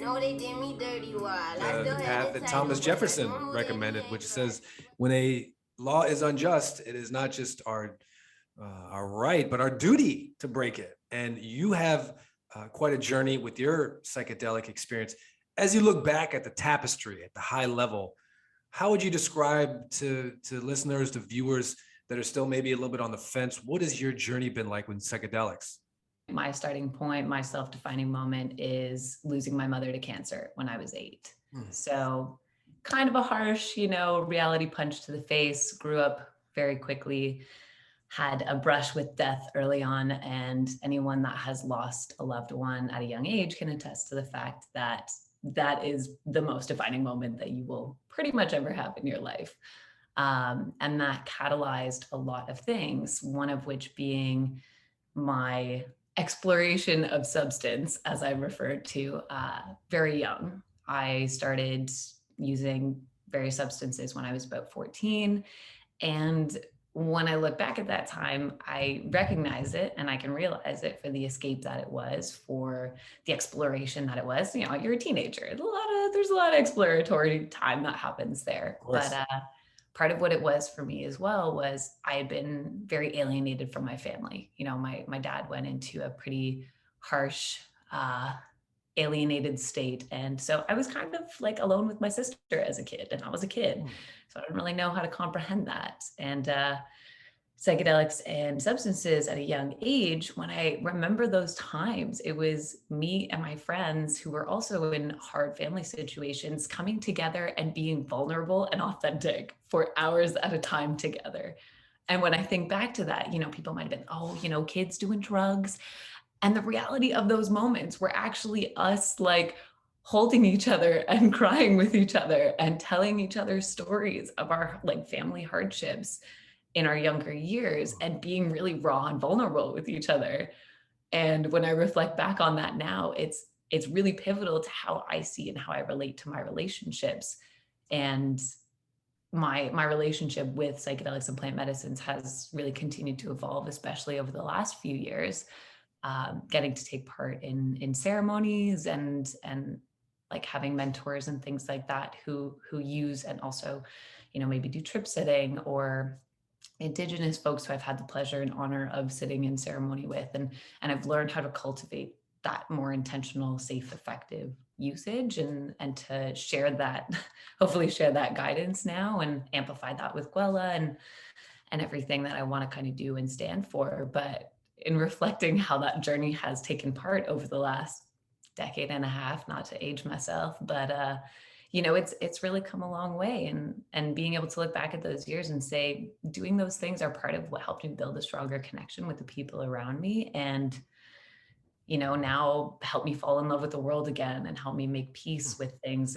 No, they did me dirty while The path that Thomas Jefferson recommended, which says when a law is unjust, it is not just our right, but our duty to break it. And you have quite a journey with your psychedelic experience. As you look back at the tapestry at the high level, how would you describe to listeners, to viewers that are still maybe a little bit on the fence, what has your journey been like with psychedelics? My starting point, my self-defining moment is losing my mother to cancer when I was 8. So kind of a harsh, reality punch to the face, grew up very quickly, had a brush with death early on. And anyone that has lost a loved one at a young age can attest to the fact that that is the most defining moment that you will pretty much ever have in your life. And that catalyzed a lot of things, one of which being my exploration of substance, as I referred to, very young. I started using various substances when I was about 14. And when I look back at that time, I recognize it and I can realize it for the escape that it was, for the exploration that it was. You're a teenager. There's a lot of exploratory time that happens there. But part of what it was for me as well was I had been very alienated from my family. My dad went into a pretty harsh, alienated state. And so I was kind of like alone with my sister as a kid, and I was a kid. So I didn't really know how to comprehend that. And psychedelics and substances at a young age, when I remember those times, it was me and my friends who were also in hard family situations coming together and being vulnerable and authentic for hours at a time together. And when I think back to that, people might have been, oh, kids doing drugs. And the reality of those moments were actually us like holding each other and crying with each other and telling each other stories of our like family hardships in our younger years and being really raw and vulnerable with each other. And when I reflect back on that now, it's really pivotal to how I see and how I relate to my relationships. And my relationship with psychedelics and plant medicines has really continued to evolve, especially over the last few years, getting to take part in ceremonies and like having mentors and things like that who use and also, maybe do trip sitting, or Indigenous folks who I've had the pleasure and honor of sitting in ceremony with, and I've learned how to cultivate that more intentional, safe, effective usage, and to share that, hopefully share that guidance now and amplify that with Gwella and everything that I want to kind of do and stand for. But in reflecting how that journey has taken part over the last decade and a half, not to age myself, but it's really come a long way, and being able to look back at those years and say, doing those things are part of what helped me build a stronger connection with the people around me, and now help me fall in love with the world again and help me make peace with things